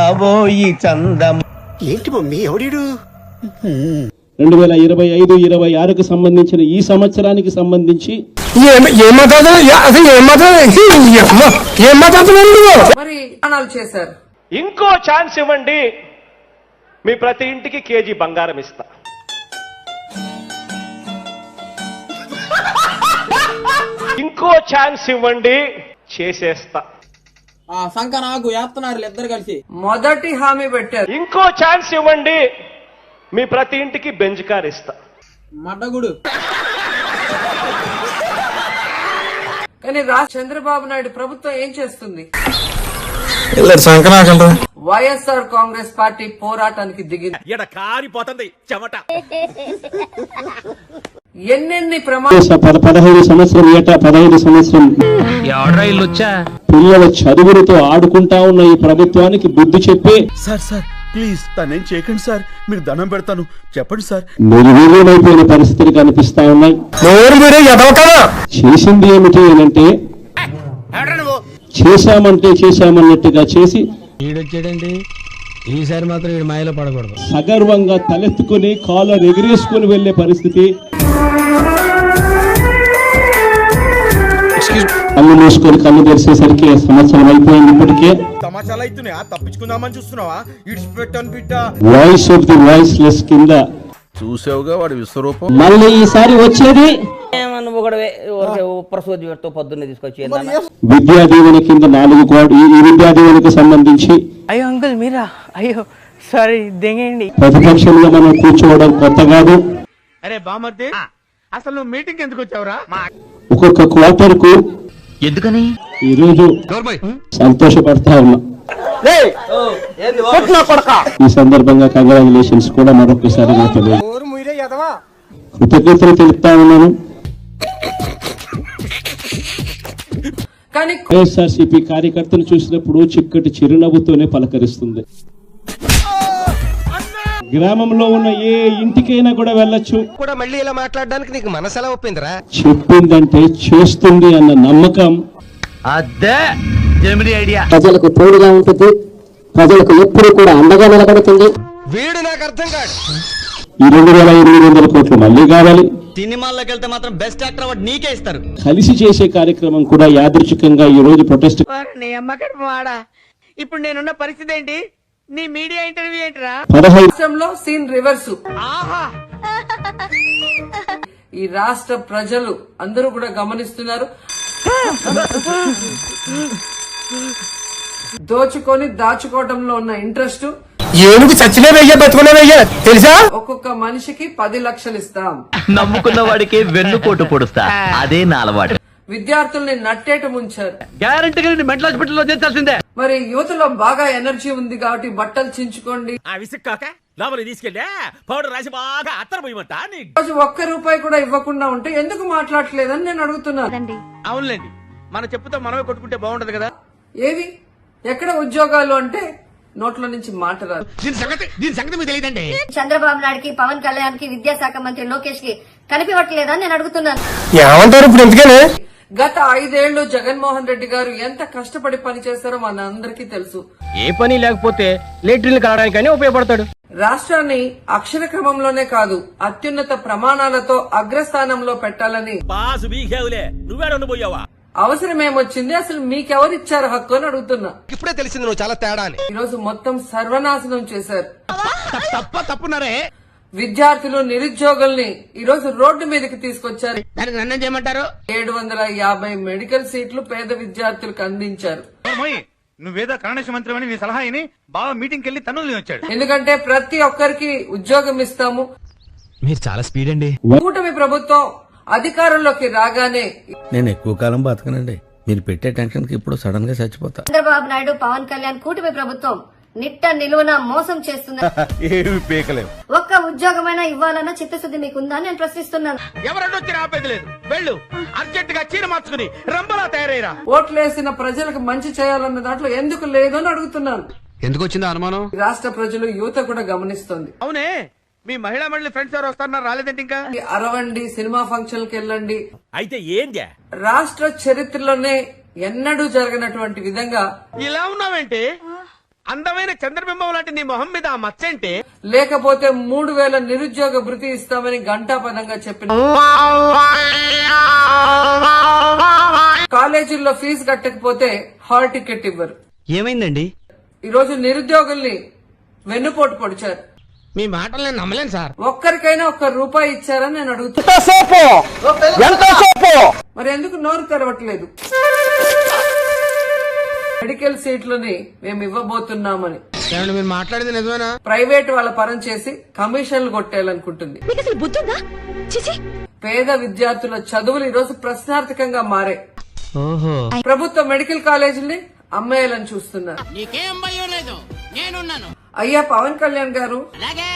రాబోయి చందం. ఏంటి మమ్మీ ఎవడీడు? 2025-26కు సంబంధించిన ఈ సంవత్సరానికి సంబంధించి మరి అనాలు చేశారు. ఇంకో ఛాన్స్ ఇవ్వండి, మీ ప్రతి ఇంటికి కేజీ బంగారం ఇస్తా. ఇంకో ఛాన్స్ ఇవ్వండి, చేసేస్తా. సంక నాకు వేస్తున్నారు ఇద్దరు కలిసి. మొదటి హామీ పెట్టారు. ఇంకో ఛాన్స్ ఇవ్వండి, మీ ప్రతి ఇంటికి బెంజ్ కార్ ఇస్తా. మడ్డగుడు. కానీ చంద్రబాబు నాయుడు ప్రభుత్వం ఏం చేస్తుంది? వైఎస్ఆర్ కాంగ్రెస్ పార్టీ పోరాటానికి దిగింది. ఎన్నెన్ని 15 సంవత్సరం ఏటా 15 సంవత్సరం పిల్లల చదువులతో ఆడుకుంటా ఉన్న ఈ ప్రభుత్వానికి బుద్ధి చెప్పి, సార్ ప్లీజ్ తనేం చేయకండి సార్, మీరు దండం పెడతాను చెప్పండి సార్. నిర్వీర్యమైపోయిన పరిస్థితులు కనిపిస్తా ఉన్నాయి. చేసింది ఏమిటి అంటే చేశామంటే చేశామన్నట్టుగా చేసి ఈసారి మాత్రం వీడు మాయలో పడకూడదు. సగర్వంగా తలెత్తుకుని కాలర్ ఎగిరేసుకుని వెళ్లే పరిస్థితి. కళ్ళు మూసుకొని కళ్ళు తెరిసేసరికి సంవత్సరం అయిపోయింది. ఇప్పటికే తమాషాలు అవుతున్నాయా? తప్పించుకుందామని చూస్తున్నావా? ఇడిచిపెట్టాను బిడ్డ. వాయిస్ ఆఫ్ ది వాయిస్లెస్ కింద చూసావుగా వాడి విశ్వరూపం. మళ్ళీ ఈసారి వచ్చేది పొద్దున్నే తీసుకొచ్చి విద్యా దీవెన కింద 4 ఈ విద్యా దీవెనకు సంబంధించి అయ్యో అంకుల్ మీరా, అయ్యో సారీ దెంగండి. ప్రతిపక్షంలో మనం కూర్చోవడం కొత్త కాదు. అరే బామర్ది, అసలు నువ్వు మీటింగ్ ఎందుకు వచ్చావురా? ఒక్కొక్క క్వార్టర్ కు ఎందుకని ఈరోజు సంతోషపడతా ఉన్నా. ఈ సందర్భంగా కంగ్రాచులేషన్స్ కూడా మరొకసారి కృతజ్ఞతలు తెలుపుతా ఉన్నాను. వైఎస్ఆర్సీపీ కార్యకర్తలు చూసినప్పుడు చిక్కటి చిరునవ్వుతోనే పలకరిస్తుంది. గ్రామంలో ఉన్న ఏ ఇంటికైనా కూడా వెళ్ళొచ్చు. మళ్ళీ ఇలా మాట్లాడడానికి నీకు మనసు ఎలా ఒప్పిందిరా? చెప్పిందంటే చేస్తుంది అన్న నమ్మకం అదే ఐడియా. ప్రజలకు తోడుగా ఉంటుంది, ప్రజలకు ఎప్పుడు కూడా అండగా నిలబడుతుంది. వీడు నాకు అర్థం కాదు. ఈ 2800 కోట్లు మళ్ళీ కావాలి. సినిమాల్లోకి వెళ్తే మాత్రం బెస్ట్ యాక్టర్ అవార్డు నీకే ఇస్తారు. కలిసి చేసే కార్యక్రమం కూడా యాదృచ్ఛికంగా ఈ రోజు ప్రొటెస్ట్. ఇప్పుడు నేనున్న పరిస్థితి ఏంటి? నీ మీడియా ఇంటర్వ్యూ ఏంటిరా? 15 సీన్ రివర్స్. ఈ రాష్ట్ర ప్రజలు అందరూ కూడా గమనిస్తున్నారు. దోచుకొని దాచుకోవడంలో ఉన్న ఇంట్రెస్ట్. ఏనుగు చచ్చినే వెయ్యా బతుకునే వెయ్యా తెలుసా? ఒక్కొక్క మనిషికి 10 లక్షలు ఇస్తాం. నమ్ముకున్న వాడికి వెన్నుపోటు పొడుస్తా, అదే నా అలవాటు. విద్యార్థుల్ని నట్టేట ముంచారు. గ్యారంటీగా మెంటల్ హాస్పిటల్లో చేర్చాల్సిందే. మరి యువతలో బాగా ఎనర్జీ ఉంది కాబట్టి బట్టలు చించుకోండి. తీసుకెళ్ళా పౌడర్ రాసి బాగా అత్తర పోయమంట. రోజు ₹1 కూడా ఇవ్వకుండా ఉంటే ఎందుకు మాట్లాడలేదని నేను అడుగుతున్నాను. అవునులేండి, మన చెప్పుతో మనమే కొట్టుకుంటే బాగుంటది కదా. ఏవి ఎక్కడ ఉద్యోగాలు అంటే నోట్ల నుంచి మాట రాదు. దీని సంగతి మీకు తెలియదండి. చంద్రబాబు నాయుడుకి, పవన్ కళ్యాణ్ కి, విద్యాశాఖ మంత్రి లోకేష్ కి కనిపించట్లేదని నేను అడుగుతున్నాను. ఏమంటారు ఇప్పుడు? ఎందుకని గత 5 ఏళ్లు జగన్మోహన్ రెడ్డి గారు ఎంత కష్టపడి పని చేశారో మన అందరికీ తెలుసు. ఏ పని లేకపోతే లేట్రిన్లు కలగడానికైనా ఉపయోగపడతాడు. రాష్ట్రాన్ని అక్షర క్రమంలోనే కాదు అత్యున్నత ప్రమాణాలతో అగ్రస్థానంలో పెట్టాలని నువ్వేడబోయావా? అవసరం ఏమొచ్చింది? అసలు మీకెవరిచ్చారు హక్కు అని అడుగుతున్నా. ఇప్పుడే తెలిసింది నువ్వు చాలా తేడా అని. ఈరోజు మొత్తం సర్వనాశనం చేశారు. తప్పున్నారే. విద్యార్థులు, నిరుద్యోగుల్ని ఈరోజు రోడ్డు మీదకి తీసుకొచ్చారు. దానికి నన్ను చేయమంటారు? 750 మెడికల్ సీట్లు పేద విద్యార్థులకు అందించారు. నువ్వేదో కరణేశ మంత్రి అని నీ సలహా అయిని బాగా మీటింగ్ కెళ్లి తన్నులు వచ్చాడు. ఎందుకంటే ప్రతి ఒక్కరికి ఉద్యోగం ఇస్తాము. మీరు చాలా స్పీడ్ అండి. కూటమి ప్రభుత్వం అధికారంలోకి రాగానే నేను ఎక్కువ కాలం బతకనండి. మీరు పెట్టే టెన్షన్ కి ఇప్పుడు సడన్ గా చచ్చిపోతా. చంద్రబాబు నాయుడు, పవన్ కళ్యాణ్ కూటమి ప్రభుత్వం నిట్ట నిలువున మోసం చేస్తుంది. ఒక్క ఉద్యోగమైనా ఇవ్వాలన్న చిత్తశుద్ధి మీకుందా నేను ప్రశ్నిస్తున్నాను. ఎవరన్నా వచ్చి ఆపేది లేదు. వెళ్ళు అర్జెంట్ గా చీర మార్చుకుని రంబలా తయారైరా. ఓట్లేసిన ప్రజలకు మంచి చేయాలన్న దాంట్లో ఎందుకు లేదు అని అడుగుతున్నాను. ఎందుకు వచ్చిందో అనుమానం? రాష్ట్ర ప్రజలు, యువత కూడా గమనిస్తోంది. అవునే, మీ మహిళా మండలి ఫ్రెండ్స్ ఎవరు వస్తున్నారు? రాలేదంటే ఇంకా అరవండి, సినిమా ఫంక్షన్కి వెళ్ళండి. అయితే ఏంది? రాష్ట్ర చరిత్రలోనే ఎన్నడూ జరగనటువంటి విధంగా ఇలా ఉన్నావేంటి? అందమైన చంద్రబింబం లాంటి నీ మొహం మీద ఆ మచ్చేంటి? లేకపోతే 3000 నిరుద్యోగ భృతి ఇస్తామని ఘంటాపథంగా చెప్పిన కాలేజీల్లో ఫీజు కట్టకపోతే హాల్ టికెట్ ఇవ్వరు. ఏమైందండి? ఈ రోజు నిరుద్యోగుల్ని వెన్నుపోటు పొడిచారు. మీ మాటలు నేను నమ్మలేను సార్. ఒక్కరికైనా ₹1 ఇచ్చారని నేను అడుగుతున్నా. మరి ఎందుకు నోరు తెరవట్లేదు? మెడికల్ సీట్లని మేము ఇవ్వబోతున్నామని మీరు మాట్లాడింది నిజమేనా? ప్రైవేట్ వాళ్ళ పరం చేసి కమిషన్లు కొట్టేయాలనుకుంటుంది. పేద విద్యార్థుల చదువులు ఈ రోజు ప్రశ్నార్థకంగా మారాయి. ప్రభుత్వ మెడికల్ కాలేజీని అమ్మేయాలని చూస్తున్నారు. నీకేం భయం లేదు, నేనున్నాను. అయ్యా పవన్ కళ్యాణ్ గారు, అలాగే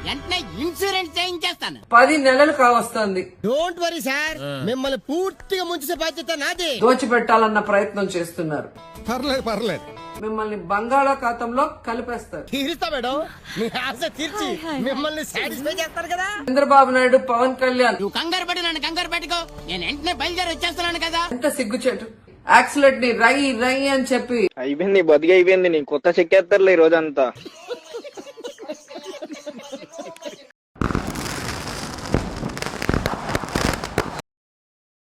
వెంటనే ఇన్సూరెన్స్ చేయించేస్తాను. 10 నెలలు కావస్తోంది. డోంట్ వరీ సార్, మిమ్మల్ని పూర్తిగా ముంచేసే బాధ్యత నాది. దోచిపెట్టాలన్న ప్రయత్నం చేస్తున్నారు. పర్లేదు మిమ్మల్ని బంగాళాఖాతంలో కలిపేస్తారు. తీరుస్తా మేడం, మీ ఆశ తీర్చి మిమ్మల్ని సాటిస్ఫై చేస్తారు కదా. చంద్రబాబు నాయుడు, పవన్ కళ్యాణ్ నువ్వు కంగారు పడి నన్ను కంగారు పెట్టుకో, నేను వెంటనే బయలుదేరి వచ్చేస్తున్నాను కదా. ఎంత సిగ్గుచేటు. యాక్సిలేట్ ని రై రై అని చెప్పి అయిపోయింది, బతికి అయిపోయింది. నీ కొత్త చెక్కేస్తారులే ఈ రోజంతా.